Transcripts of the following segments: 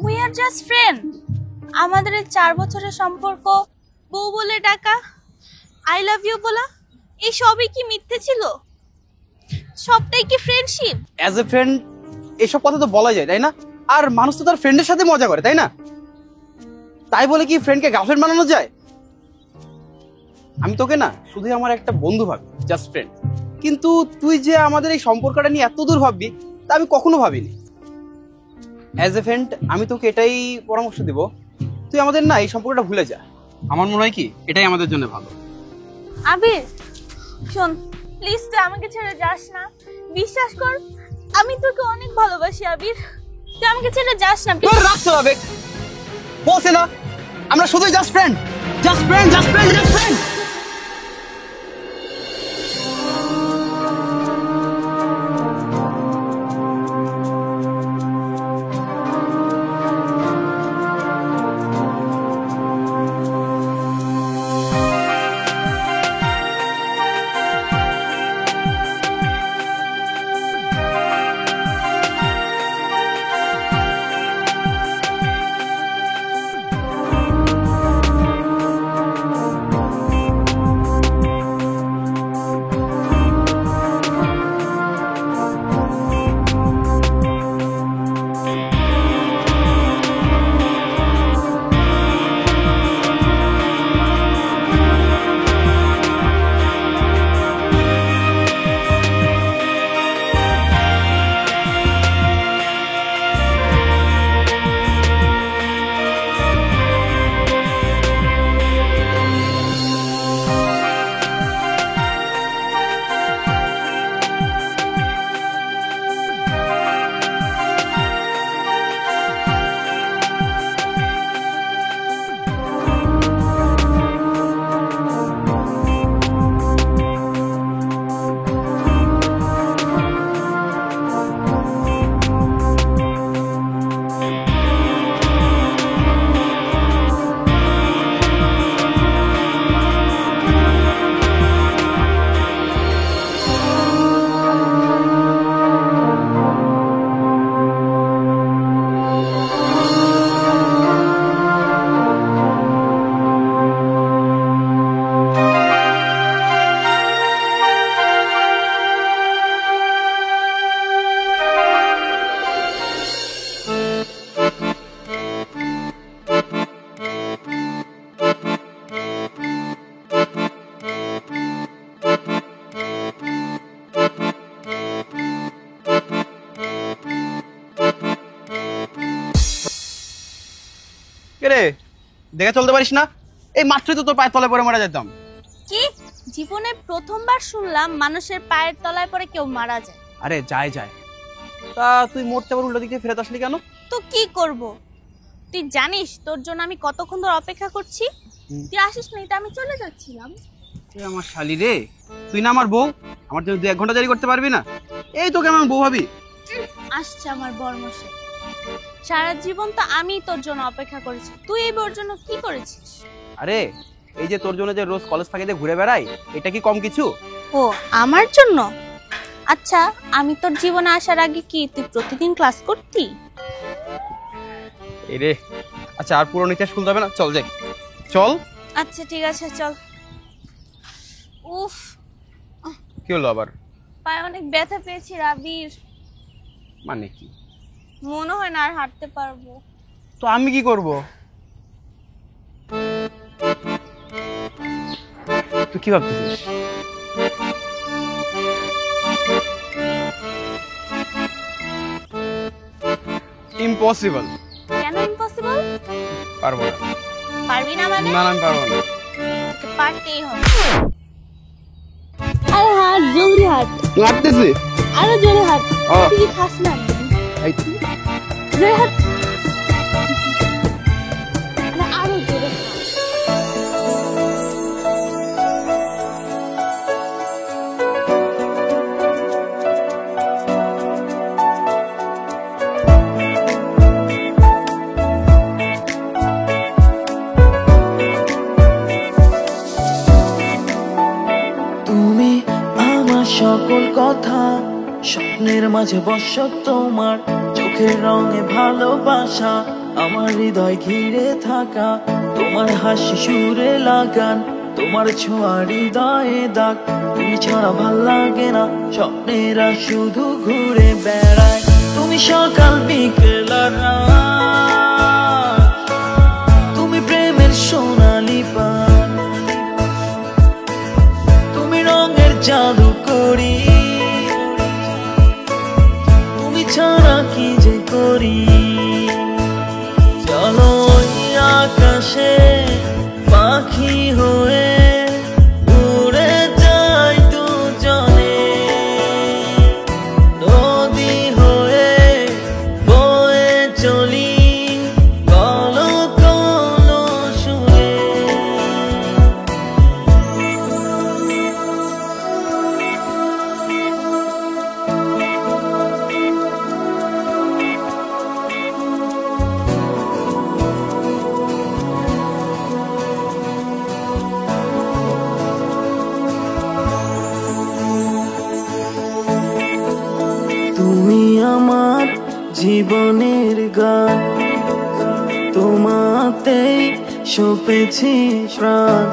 We are just friend. আমাদের এই 4 বছরের সম্পর্ক বউ বলে ডাকা, আই লাভ ইউ বলা, এই সবই কি মিথ্যে ছিল? সবটাই কি ফ্রেন্ডশিপ? অ্যাজ এ ফ্রেন্ড এসব কথা তো বলা যায়, তাই না? আর মানুষ তো তার ফ্রেন্ডের সাথে মজা করে, তাই না? তাই বলে কি ফ্রেন্ডকে গার্লফ্রেন্ড বানানো যায়? আমি তোকে না শুধুই আমার একটা বন্ধু ভাবি, জাস্ট ফ্রেন্ড। কিন্তু তুই যে আমাদের এই সম্পর্কটা নিয়ে এত দূর ভাববি তা আমি কখনো ভাবিনি। অ্যাজ এ ফ্রেন্ড আমি তোকে এটাই পরামর্শ দিব, তুই আমাদের না এই সম্পর্কটা ভুলে যা। আমার মনে হয় কি এটাই আমাদের জন্য ভালো। আবির শোন, প্লিজ তুই আমাকে ছেড়ে যাস না, বিশ্বাস কর আমি তোকে অনেক ভালোবাসি। আবির তুই আমাকে ছেড়ে যাস না। তোর রাখতে হবে, বলছে না আমরা শুধুই just friend, just friend, just friend, just friend. রে দেখে চলতে পারিস না? এই মাত্রই তো তোর পায়ের তলায় পড়ে মারা যেতাম। কি জীবনে প্রথমবার শুনলাম মানুষের পায়ের তলায় পড়ে কেউ মারা যায়। আরে যায় যায়, তা তুই মরতে আবার উল্টো দিক দিয়ে ফেরত আসলি কেন? তো কি করব, তুই জানিস তোর জন্য আমি কতক্ষণ ধরে অপেক্ষা করছি। তুই আসিস না, এটা আমি চলে যাচ্ছিলাম। আমার শালি রে, তুই না আমার বউ, আমার জন্য 2-1 ঘন্টা জারি করতে পারবি না? এই তোকে আমার বউ ভাবি। আসছে আমার বর্মশাই, সারা জীবন তো আমি তোর জন্য অপেক্ষা করেছি, তুই এই বউর জন্য কি করেছিস? আরে এই যে তোর জন্য যে রোজ কলেজ ফাঁকি দিয়ে ঘুরে বেড়াই, এটা কি কম কিছু? ও আমার জন্য? আচ্ছা আমি তোর জীবনে আসার আগে কি তুই প্রতিদিন ক্লাস করতি? এই রে, আচ্ছা আর পুরো ইতিহাস খুলতে হবে না, চল যাই চল। আচ্ছা ঠিক আছে চল। উফ, কি হলো আবার? পায়ে অনেক ব্যথা পেয়েছি রাবির। মানে কি? মনে হয় না আর হাঁটতে পারবো। তো আমি কি করব? তুই কি ভাবতেছিস? ইম্পসিবল। কেন ইম্পসিবল? পারবো না। পারবি না মানে? না আমি পারবো না। তোকে পারতেই হবে। আরে হাঁট, জলদি হাঁট। হাঁটতেছি। আরো জোরে হাঁট। তুই কি খাস না? এই জোরে হাঁট। আরো জোরে হাঁট। সকল কথা স্বপ্নের মাঝে বসত তোমার চোখের রঙে ভালোবাসা, আমার হৃদয় ঘিরে থাকা তোমার হাসি সুরে লাগান, তোমার ছোঁয়া হৃদয়ে দাগ, তুমি ছাড়া ভাল লাগে না, স্বপ্নেরা শুধু ঘুরে বেড়ায়, তুমি সকাল বিকেল আর রাত, তুমি প্রেমের সোনালি পান, তুমি রঙের জাদু করি, তুমি ছাড়া কি যে করি। চলো ওই আকাশে পাখি হয়ে উড়ে যাই দুজনে, নদী হয়ে বয়ে চলি কলো কলো সুরে। তুমি আমার জীবনের গান, তোমাতেই সপেছি প্রাণ,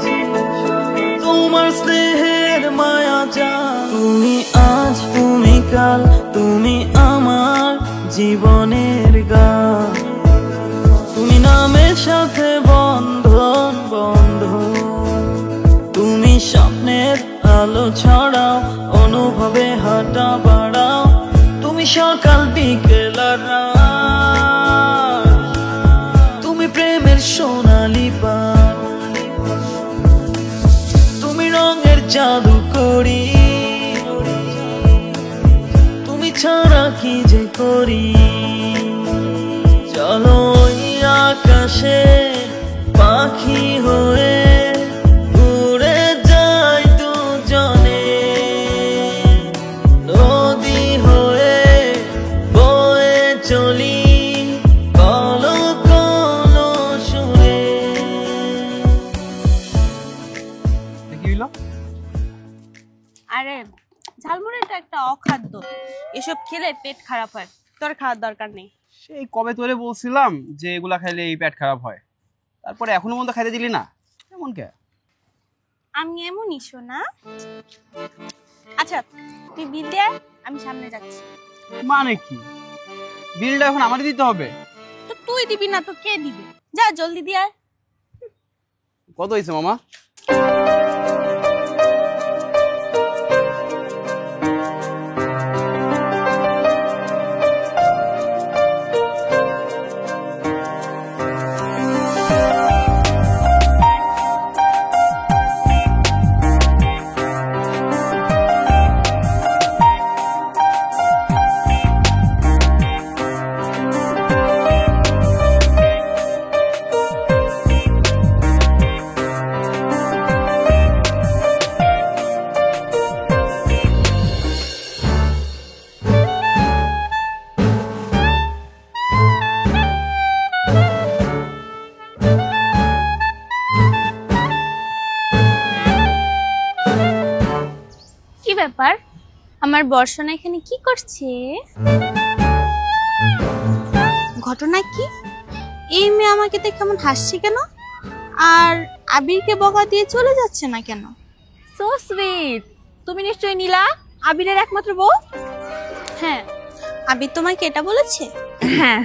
তোমার স্নেহের মায়া যা, তুমি আজ তুমি কাল, তুমি আমার জীবনের গান, তুমি নামের সাথে বন্ধন বন্ধন, তুমি স্বপ্নের আলো ছড়াও, অনুভবে হাঁটা বাড়াও, তুমি সকাল বিকেল আর রাত, তুমি প্রেমের সোনালি পান, তুমি রঙের জাদু করি, তুমি ছাড়া কি যে করি। চলো ওই আকাশে পাখি হয়ে উড়ে যাই দুজনে, নদী হয়ে বয়ে চলি কলো কলো সুরে। কি হইলো? আরে ঝালমুড়িটা একটা অখাদ্য, এসব খেলে পেট খারাপ হয়, তোর খাওয়ার দরকার নেই। সেই কবে তোরে বলছিলাম যে এগুলা খাইলে এই পেট খারাপ হয়, তারপরে এখনো পর্যন্ত খাইতে দিলি না, এমন কে? আমি এমনই শোনা। আচ্ছা তুই বিল দে, আমি সামনে যাচ্ছি। মানে কি? বিলটা এখন আমারই দিতে হবে? তো তুই দিবি না তো কে দিবে? যা জলদি দিয়ে আয়। কত হয়েছে মামা? কি ব্যাপার, আমার বর্ষণা এখানে কি করছে? ঘটনা কি? এই মেয়ে আমাকে দেখে কেমন হাসছে কেন, আর আবিরকে বকা দিয়ে চলে যাচ্ছে না কেন? সো সুইট, তুমি নিশ্চয়ই নীলা আবিরের একমাত্র বউ। হ্যাঁ, আবির তোমাকে এটা বলেছে? হ্যাঁ।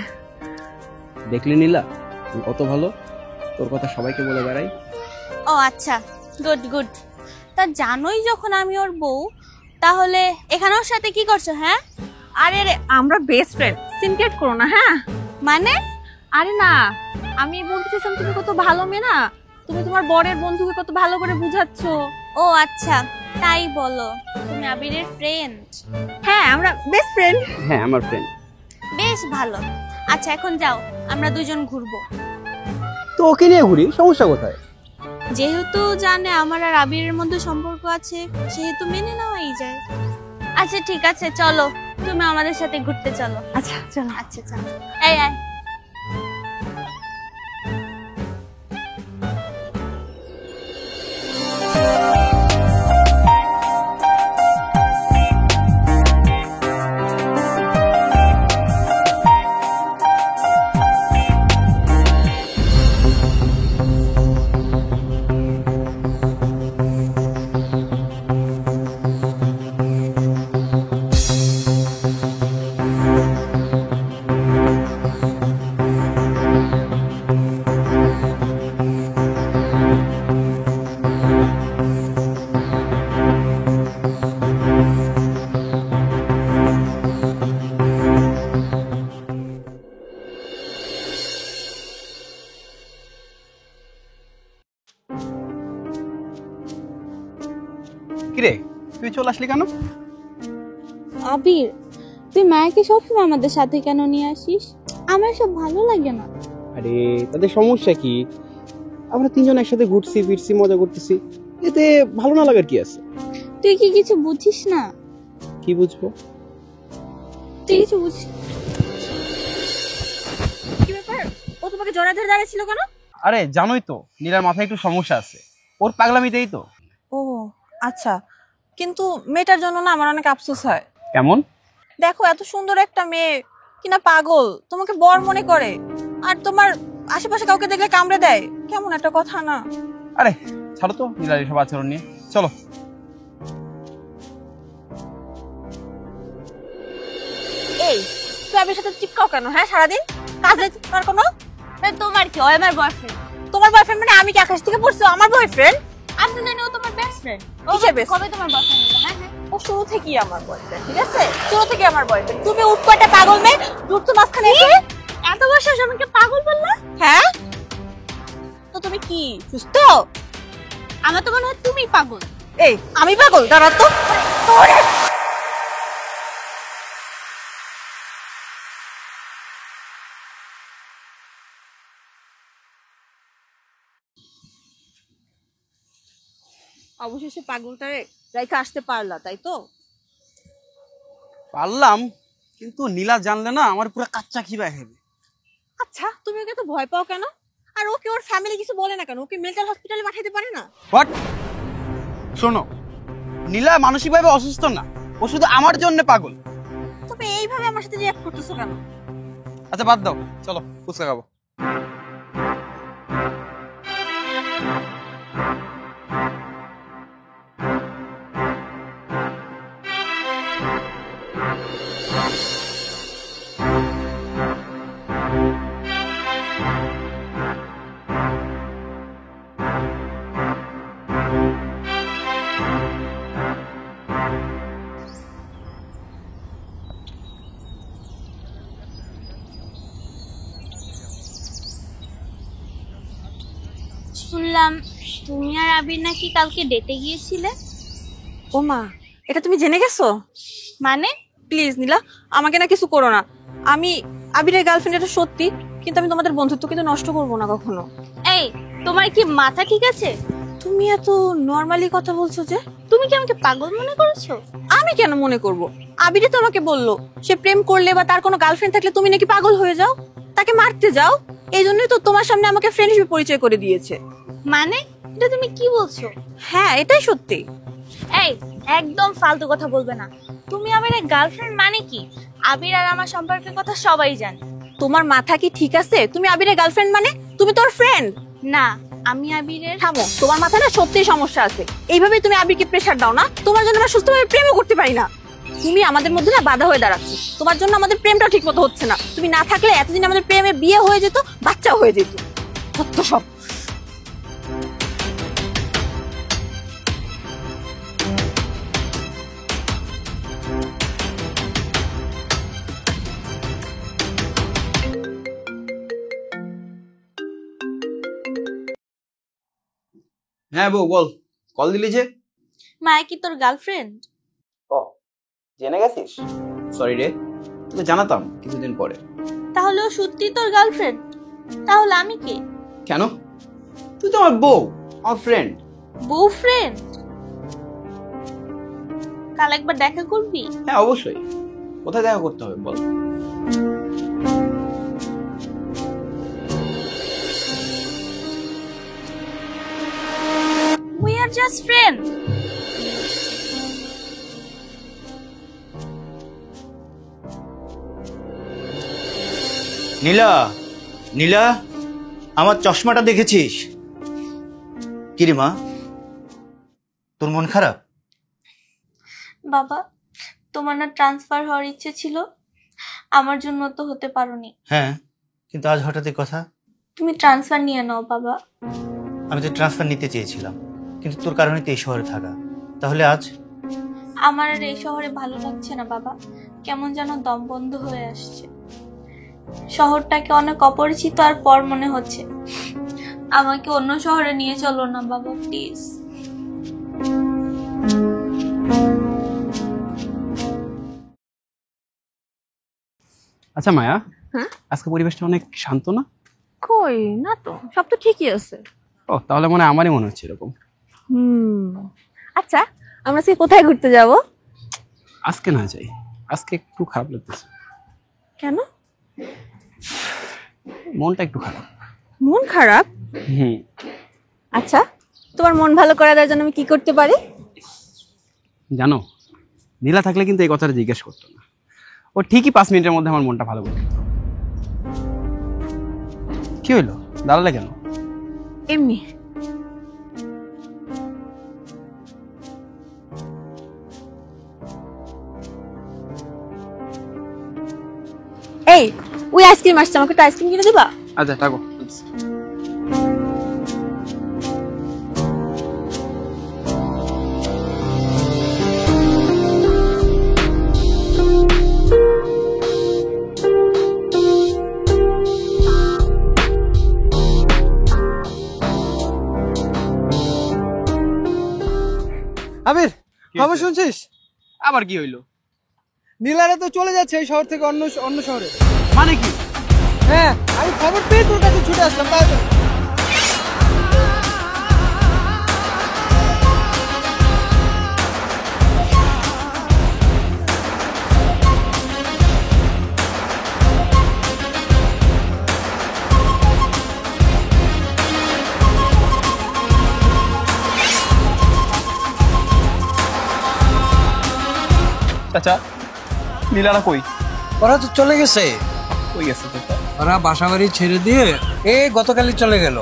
দেখলি নীলা, তুই কত ভালো, তোর কথা সবাইকে বলে বেড়াই। ও আচ্ছা, গুড গুড। তা জানোই যখন আমি ওর বউ, তাহলে এখানে ওর সাথে কি করছো? হ্যাঁ আরে আরে আমরা বেস্ট ফ্রেন্ড, সিনক্রেট করো না। হ্যাঁ মানে? আরে না, আমি বলতে চাইছিলাম তুমি কত ভালো মেয়ে না, তুমি তোমার বরের বন্ধুকে কত ভালো করে বুঝাচ্ছ। ও আচ্ছা, তাই বলো। তুমি আবিরের ফ্রেন্ড? হ্যাঁ আমরা বেস্ট ফ্রেন্ড। হ্যাঁ আমার ফ্রেন্ড। বেশ ভালো। আচ্ছা এখন যাও, আমরা দুজন ঘুরবো। তো ওকে নিয়ে ঘুরি, সমস্যা কোথায়? যেহেতু জানে আমার আর আবিরের মধ্যে সম্পর্ক আছে, সেহেতু মেনে নেওয়াই যায়। আচ্ছা ঠিক আছে, চলো তুমি আমাদের সাথে ঘুরতে চলো। আচ্ছা চলো। আচ্ছা চলো, এই আয়। কিরে তুই চলে আসলি কেন? আবির, তুই মায়াকে সবসময় আমাদের সাথে কেন নিয়ে আসিস? আমার সব ভালো লাগে না। আরে তাদের সমস্যা কি? আমরা তিনজন একসাথে ঘুরছি ফিরছি মজা করতেছি, এতে ভালো না লাগার কি আছে? তুই কি কিছু বুঝিস না? কি বুঝবো? তুই কিছু বুঝিস? কি ব্যাপার, ও তোমাকে জড়ায় ধরে দাঁড়িয়েছিল কেন? আরে জানোই তো নীলার মাথায় একটু সমস্যা আছে, ওর পাগলামিতেই তো। ও আচ্ছা, কিন্তু মেয়েটার জন্য না আমার অনেক আফসোস হয়। কেমন? দেখো, এত সুন্দর একটা মেয়ে কিনা পাগল, তোমাকে বর মনে করে, আর তোমার আশেপাশে কাউকে দেখলে কামড়ে দেয়। কেমন একটা কথা না? আরে ছাড়ো তো নীলার এসব আচরণ নিয়ে, চলো। এই, তুই আবির সাথে চিপকাও কেন? হ্যাঁ, সারাদিন কাজে তোমার কোনো? তোমার কি? ও আমার বয়ফ্রেন্ড। তোমার বয়ফ্রেন্ড মানে আমি কি আকাশ থেকে পড়ছি আমার বয়ফ্রেন্ড? আমি তো জানি ও তোমার বেস্ট ফ্রেন্ড। কিসের best কবে তোমার বয়ফ্রেন্ড হলো? হ্যাঁ হ্যাঁ, ও শুরু থেকেই আমার বয়ফ্রেন্ড, ঠিক আছে? শুরু থেকে আমার বয়ফ্রেন্ড। তুমি উঠকো একটা পাগল মেয়ে, ঢুকছো মাঝখানে এসে। এত বছর আমাকে পাগল বললা? হ্যাঁ, তো তুমি কি সুস্থ? আমার তো মনে হয় তুমি পাগল। এই, আমি পাগল? দাঁড়া তো। অবশেষে পাগলটারে রাইখা আসতে পারলা, তাই তো? পারলাম, কিন্তু নীলা জানলে না আমার পুরো কাচ্চা খিবায় খাবে। আচ্ছা, তুমি ওকে তো ভয় পাও কেন? আর ওকে ওর ফ্যামিলি কিছু বলে না কেন? ওকে মেন্টাল হসপিটালে পাঠাইতে পারে না? হোয়াট? শোনো, নীলা মানসিকভাবে অসুস্থ না, ও শুধু আমার জন্য পাগল। তবে এইভাবে আমার সাথে রিঅ্যাক্ট করতেছো কেন? আচ্ছা বাদ দাও, চলো ফুচকা খাবো। শুনলাম তুমি আর আবির নাকি কালকে ডেটে গিয়েছিলে। ও মা, এটা তুমি জেনে গেছো? মানে? প্লিজ নীলা, আমাকে না কিছু করো না। আমি আবিরের গার্লফ্রেন্ড, এটা সত্যি, কিন্তু আমি তোমাদের বন্ধুত্ব কিন্তু নষ্ট করবো না কখনো। এই, তোমার কি মাথা ঠিক আছে? তুমি এত নর্মালি কথা বলছো যে? তুমি কি আমাকে পাগল মনে করছো? আমি কেন মনে করব? আবিরে তো আমাকে বললো সে প্রেম করলে বা তার কোনো গার্লফ্রেন্ড থাকলে তুমি নাকি পাগল হয়ে যাও, তাকে মারতে যাও। এই জন্যই তো তোমার সামনে আমাকে ফ্রেন্ড হিসেবে পরিচয় করে দিয়েছে। মানে এটা তুমি কি বলছো? হ্যাঁ, এটাই সত্যি। এই, একদম ফালতু কথা বলবে না। তুমি আবিরের গার্লফ্রেন্ড মানে কি? আবির আর আমার সম্পর্কের কথা সবাই জানে। তোমার মাথা কি ঠিক আছে? তুমি আবিরের গার্লফ্রেন্ড মানে তুমি তোর ফ্রেন্ড না, আমি আবিরের। থামো, তোমার মাথায় না সত্যিই সমস্যা আছে। এইভাবে তুমি আবিরকে প্রেশার দাও না, তোমার জন্য আমরা সুস্থভাবে প্রেমও করতে পারি না। তুমি আমাদের মধ্যে না বাধা হয়ে দাঁড়াচ্ছ, তোমার জন্য আমাদের প্রেমটাও ঠিক মতো হচ্ছে না। তুমি না থাকলে এতদিন আমাদের প্রেমে বিয়ে হয়ে যেত, বাচ্চাও হয়ে যেত। সত্য সব। হ্যাঁ বউ বল, কল দিলি যে? মায়া কি তোর গার্লফ্রেন্ড? ও, জেনে গেছিস? সরি রে, তোকে জানাতাম কিছুদিন পরে। তাহলে ও সত্যি তোর গার্লফ্রেন্ড? তাহলে আমি কে? কেন? তুই তো আমার বউ, আমার ফ্রেন্ড। বউ ফ্রেন্ড? কাল একবার দেখা করবি? হ্যাঁ অবশ্যই। কোথায় দেখা করতে হবে বল? We are just friends. নীলা, নীলা, আমার চশমাটা দেখেছিস? কিরে মা, তোর মন খারাপ? বাবা, তোমার না ট্রান্সফার হওয়ার ইচ্ছে ছিল, আমার জন্য তো হতে পারোনি। হ্যাঁ, কিন্তু আজ হঠাৎ এই কথা। তুমি ট্রান্সফার নিয়ে নাও বাবা। আমি তো ট্রান্সফার নিতে চেয়েছিলাম, কিন্তু তোর কারণে তো এই শহরে থাকা। তাহলে আজ? আমার আর এই শহরে ভালো লাগছে না বাবা, কেমন যেন দম বন্ধ হয়ে আসছে। শহরটাকে অনেক অপরিচিত আর পর মনে হচ্ছে। আমাকে অন্য শহরে নিয়ে চলো না বাবা, প্লিজ। আচ্ছা মায়া, হ্যাঁ? আজকে পরিবেশটা অনেক শান্ত না? কই না তো, সব তো ঠিকই আছে। ও তাহলে আমারই মনে হচ্ছে এরকম। আচ্ছা, আমরা আজকে কোথায় ঘুরতে যাব? আজকে না যাই, আজকে একটু খারাপ লাগতেছে। কেন? মনটা একটু খারাপ। মন খারাপ? হুম। আচ্ছা, তোমার মন ভালো করে দেওয়ার জন্য আমি কি করতে পারি? জানো, নীলা থাকলে কিন্তু এই কথাটা জিজ্ঞেস করতো না। ও ঠিকই 5 মিনিটের মধ্যে আমার মনটা ভালো করে দিত। কি হইলো, দাঁড়ালে কেন? এমনি। এই, ওই আইসক্রিম আসছে, আমাকে একটা আইসক্রিম কিনে দিবা? আচ্ছা থাকো। আবির, খবর শুনছিস? আবার কি হইলো? নীলারা তো চলে যাচ্ছে এই শহর থেকে অন্য অন্য শহরে। মানে কি? হ্যাঁ, আমি খবর পেয়ে তোর কাছে ছুটে আসলাম। তাড়াতাড়ি। চাচা, নীলারা কই? ওরা তো চলে গেছে। কই গেছে চাচা? ওরা বাসাবাড়ি ছেড়ে দিয়ে গতকালই চলে গেল।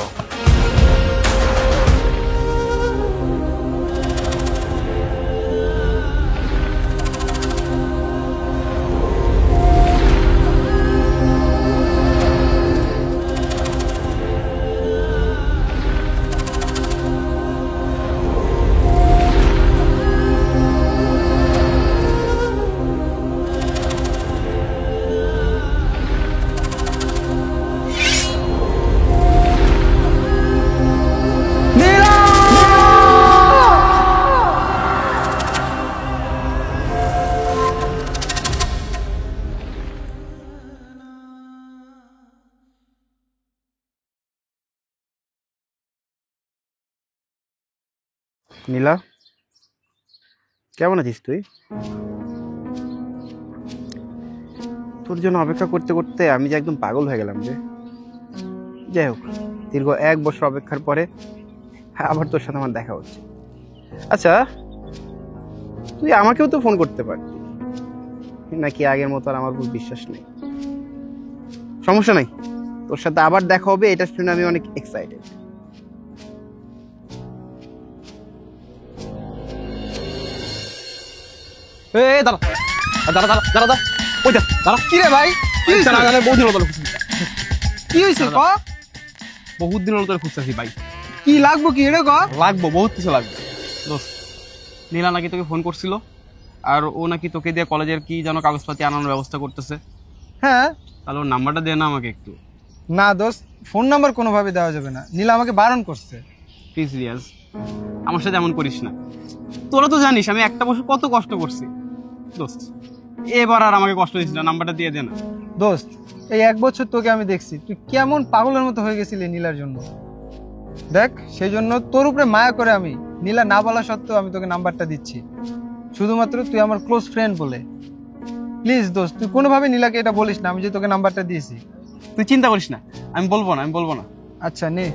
নীলা, কেমন আছিস তুই? তোর জন্য অপেক্ষা করতে করতে আমি যে একদম পাগল হয়ে গেলাম রে। যাই হোক, দীর্ঘ 1 বছর অপেক্ষার পরে আবার তোর সাথে আমার দেখা হচ্ছে। আচ্ছা, তুই আমাকেও তো ফোন করতে পারতি, নাকি আগের মতো আর আমার উপর বিশ্বাস নেই? সমস্যা নাই, তোর সাথে আবার দেখা হবে, এটা শুনে আমি অনেক এক্সাইটেড। দাঁড়া দাঁড়া দাঁড়া দাঁড়া দাঁড়া, ওই দেখ, দাঁড়া। কি রে ভাই? কি হয়েছে? বহুদিন হলো তোর খুঁজছি। কি হয়েছে ক? বহুত দিন হলো তোর খুঁজতেছি ভাই। কি লাগবো কি এটা ক? লাগবো, বহুত কিছু লাগবে। দোস্ত, নীলা নাকি তোকে ফোন করছিল, আর ও নাকি তোকে দিয়ে কলেজের কি যেন কাগজপাতি আনানোর ব্যবস্থা করতেছে। হ্যাঁ। তাহলে ওর নাম্বারটা দে না আমাকে একটু। না দোস্ত, ফোন নাম্বার কোনোভাবে দেওয়া যাবে না। নীলা আমাকে বারণ করছে। প্লিজ রিয়াজ, আমার সাথে এমন করিস না। তোরা তো জানিস আমি একটা বছর কত কষ্ট করছি। দোস্ত, এবার আর আমাকে কষ্ট দিস না, নাম্বারটা দিয়ে দে না। দোস্ত, এই 1 বছর তোকে আমি দেখছি, তুই কেমন পাগলের মতো হয়ে গেছিলি নীলার জন্য। দেখ, সেই জন্য তোর উপরে মায়া করে আমি নীলা না বলা সত্ত্বেও আমি তোকে নাম্বারটা দিচ্ছি, শুধুমাত্র তুই আমার ক্লোজ ফ্রেন্ড বলে। প্লিজ দোস্ত, তুই কোনোভাবে নীলাকে এটা বলিস না আমি যে তোকে নাম্বারটা দিয়েছি। তুই চিন্তা করিস না, আমি বলবো না, আমি বলবো না। আচ্ছা নে।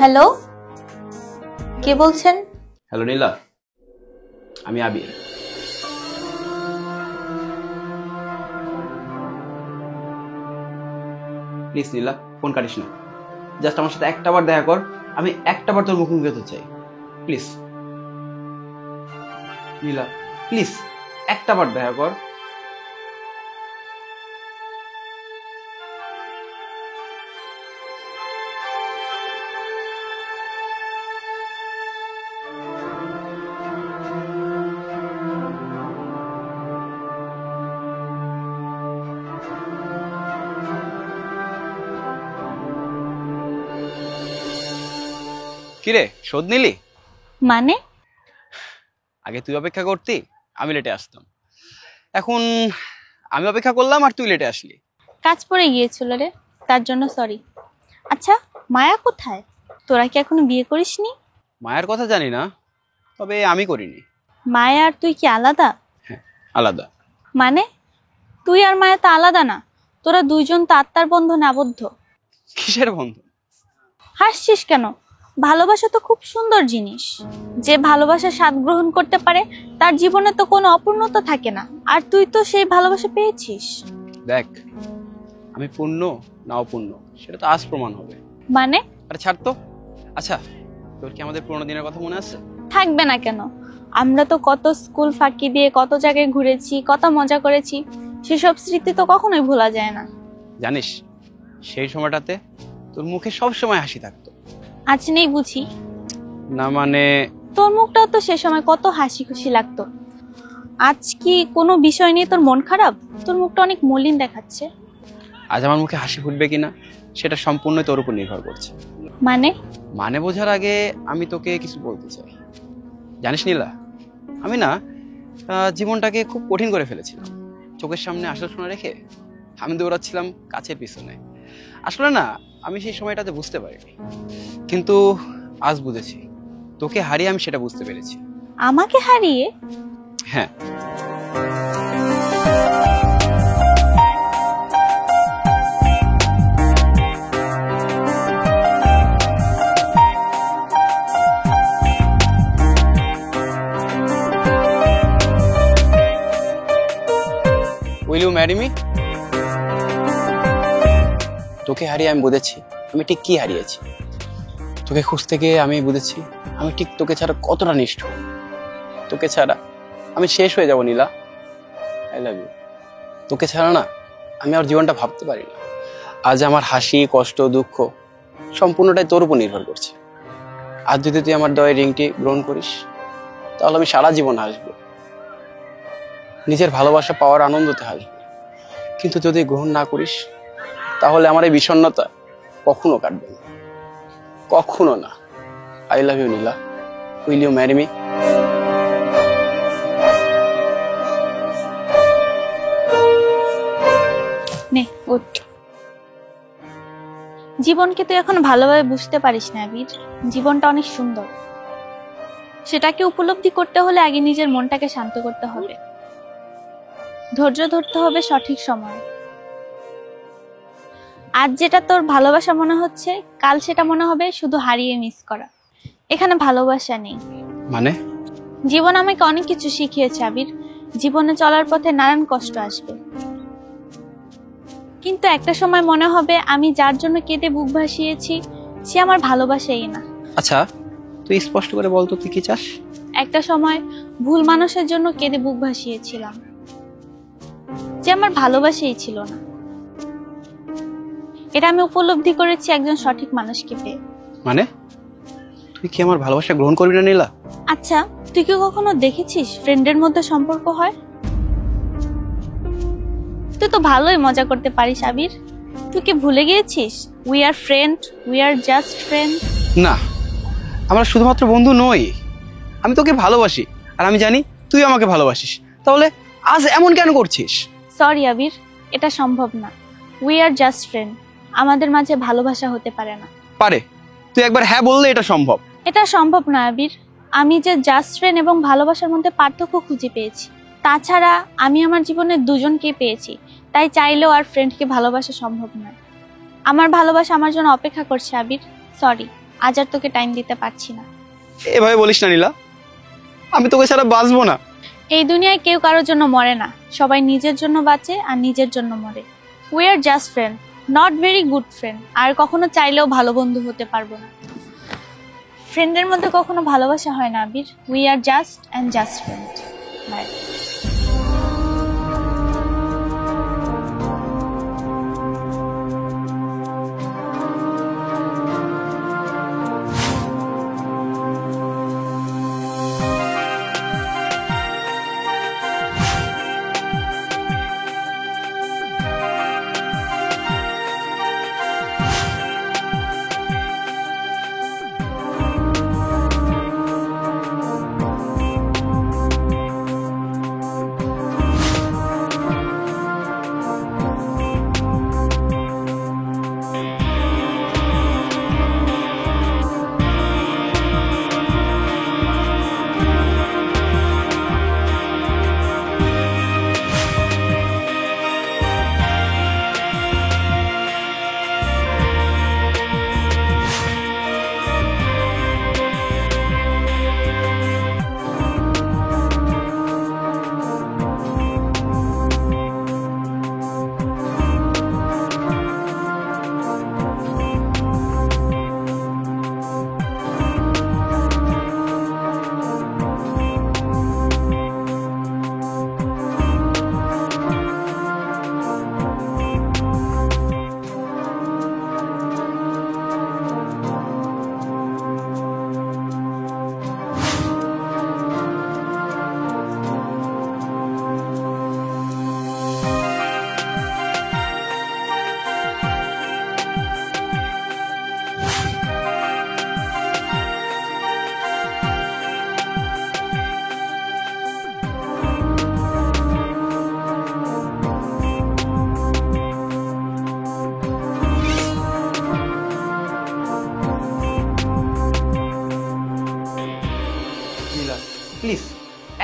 হ্যালো, কে বলছেন? হ্যালো নীলা, আমি আবির। প্লিজ নীলা, ফোন কাটিস না। জাস্ট আমার সাথে একটাবার দেখা কর, আমি একটাবার তোর মুখোমুখি হতে চাই। প্লিজ নীলা, প্লিজ একটাবার দেখা কর। কিরে শোধ নিলি? মানে? আগে তুই অপেক্ষা করতি, আমি লেটে আসতাম। এখন আমি অপেক্ষা করলাম আর তুই লেটে আসলি। কাজ পড়ে গিয়েছিল রে, তার জন্য সরি। আচ্ছা, মায়া কোথায়? তোরা কি এখনো বিয়ে করিসনি? মায়ের কথা জানি না, তবে আমি করিনি। মায়া আর তুই কি আলাদা? হ্যাঁ, আলাদা। মানে? তুই আর মায়া তো আলাদা না, তোরা দুইজন তো আত্মার বন্ধনে আবদ্ধ। কিসের বন্ধু? হাসছিস কেন? ভালোবাসা তো খুব সুন্দর জিনিস। যে ভালোবাসা স্বাদ গ্রহণ করতে পারে তার জীবনে তো কোনো অপূর্ণতা থাকে না। আর তুই তো সেই ভালোবাসা পেয়েছিস। দেখ, আমি পূর্ণ না অপূর্ণ সেটা তো আজ প্রমাণ হবে। মানে? আরে ছাড় তো। আচ্ছা, তোর কি আমাদের পুরোনো দিনের কথা মনে আছে? থাকবে না কেন? আমরা তো কত স্কুল ফাঁকি দিয়ে কত জায়গায় ঘুরেছি, কত মজা করেছি। সেসব স্মৃতি তো কখনোই ভোলা যায় না। জানিস, সেই সময়টাতে তোর মুখে সব সময় হাসি থাকতো। আজ নেই বুঝি? না মানে, তোর মুখটাও তো সে সময় কত হাসি খুশি লাগতো। আজ কি কোনো বিষয় নিয়ে তোর মন খারাপ? তোর মুখটা অনেক মলিন দেখাচ্ছে। আজ আমার মুখে হাসি ফুটবে কিনা সেটা সম্পূর্ণ তোর উপর নির্ভর করছে। মানে? মানে বোঝার আগে আমি তোকে কিছু বলতে চাই। জানিস নীলা, আমি না জীবনটাকে খুব কঠিন করে ফেলেছিলাম। চোখের সামনে আসল সোনা রেখে আমি দৌড়াচ্ছিলাম কাছের পিছনে। আসলে না, আমি সেই সময়টাতে বুঝতে পারিনি, কিন্তু আজ বুঝেছি। তোকে হারিয়ে আমি সেটা বুঝতে পেরেছি। আমাকে হারিয়ে? হ্যাঁ। Will you marry me? তোকে হারিয়ে আমি বুঝেছি আমি ঠিক কি হারিয়েছি। তোকে খুঁজতে গিয়ে আমি বুঝেছি আমি ঠিক তোকে ছাড়া কতটা নিষ্ঠুর। তোকে ছাড়া আমি শেষ হয়ে যাব নীলা। I love you. তোকে ছাড়া না আমি আর জীবনটা ভাবতে পারি না। আজ আমার হাসি, কষ্ট, দুঃখ সম্পূর্ণটাই তোর উপর নির্ভর করছে। আজ যদি তুই আমার দেওয়া রিংটি গ্রহণ করিস তাহলে আমি সারা জীবন হাসবো, নিজের ভালোবাসা পাওয়ার আনন্দতে হাসবো। কিন্তু যদি গ্রহণ না করিস তাহলে আমার এই বিষণ্ণতা কখনো কাটবে না, কখনো না। I love you Neela. Will you marry me? নে উঠ। জীবনকে তুই এখন ভালোভাবে বুঝতে পারিস না বীর। জীবনটা অনেক সুন্দর। সেটাকে উপলব্ধি করতে হলে আগে নিজের মনটাকে শান্ত করতে হবে, ধৈর্য ধরতে হবে সঠিক সময়। আজ যেটা তোর ভালোবাসা মনে হচ্ছে, কাল সেটা মনে হবে শুধু হারিয়ে মিস করা। এখানে ভালোবাসা নেই। মানে? জীবন আমাকে অনেক কিছু শিখিয়েছে আবির। জীবনে চলার পথে নানান কষ্ট আসবে, কিন্তু একটা সময় মনে হবে আমি যার জন্য কেঁদে বুক ভাসিয়েছি সে আমার ভালোবাসাই না। আচ্ছা, তুই স্পষ্ট করে বলতো তুই কি চাস? একটা সময় ভুল মানুষের জন্য কেঁদে বুক ভাসিয়েছিলাম, যে আমার ভালোবাসাই ছিল না। এটা আমি উপলব্ধি করেছি একজন সঠিক মানুষকে পেয়ে। মানে তুই কি আমার ভালোবাসা গ্রহণ করবি না নীলা? আচ্ছা, তুই কি কখনো দেখেছিস ফ্রেন্ডের মধ্যে সম্পর্ক হয়? তুই তো ভালোই মজা করতে পারিস আবির। তুই কি ভুলে গিয়েছিস we are friend, we are just friend? না, আমরা শুধুমাত্র বন্ধু নই। আমি তোকে ভালোবাসি আর আমি জানি তুই আমাকে ভালোবাসিস। তাহলে আজ এমন কেন করছিস? সরি আবির, এটা সম্ভব না। We are just friend. আমাদের মাঝে ভালোবাসা হতে পারে না। পারে। তুই একবার হ্যাঁ বললে এটা সম্ভব। এটা সম্ভব না আবির। আমি যে জাস্ট ফ্রেন্ড এবং ভালোবাসার মধ্যে পার্থক্য খুঁজে পেয়েছি। তাছাড়া আমি আমার জীবনে দুজনকেই পেয়েছি, তাই চাইলেও আর ফ্রেন্ডকে ভালোবাসা সম্ভব নয়। আমার ভালোবাসা আমার জন্য অপেক্ষা করছে আবির। সরি, আজ আর তোকে টাইম দিতে পারছি না। এভাবে বলিস না নীলা, আমি তোকে ছাড়া বাঁচবো না। এই দুনিয়ায় কেউ কারোর জন্য মরে না, সবাই নিজের জন্য বাঁচে আর নিজের জন্য মরে। We are just friend, not very good friend. আর কখনো চাইলেও ভালো বন্ধু হতে পারবো না। ফ্রেন্ডের মধ্যে কখনো ভালোবাসা হয় না Abir. We are just and just friend. Bye.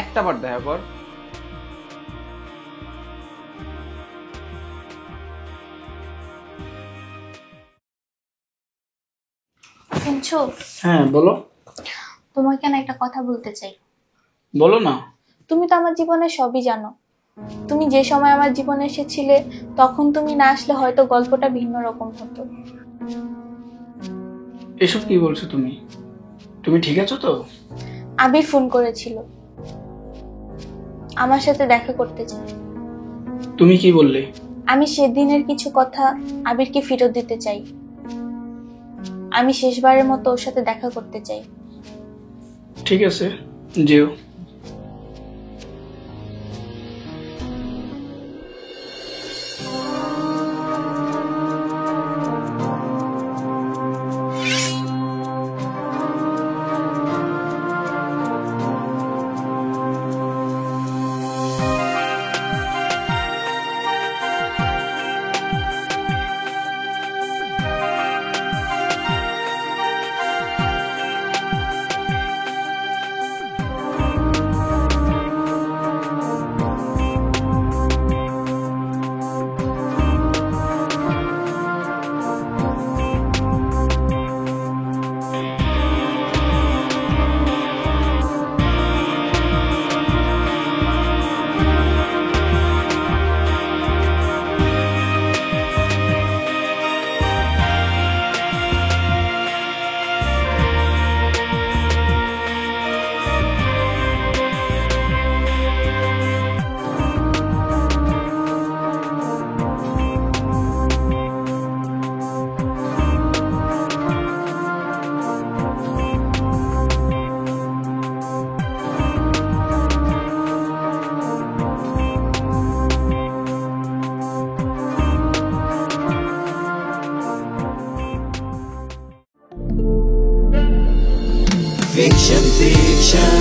একটা বার দেখা কর। শুনছো? হ্যাঁ বলো। তোমাকে না একটা কথা বলতে চাই। বলো না। তুমি তো আমার জীবনে সবই জানো। তুমি যে সময় আমার জীবনে এসেছিলে তখন তুমি না আসলে হয়তো গল্পটা ভিন্ন রকম হতো। এসব কি বলছো তুমি? তুমি ঠিক আছো তো? আবির ফোন করেছিল, আমার সাথে দেখা করতে চাই। তুমি কি বললে? আমি সেদিনের কিছু কথা আবিরকে ফেরত দিতে চাই। আমি শেষবারের মতো ওর সাথে দেখা করতে চাই। ঠিক আছে, যেও। Fiction, fiction.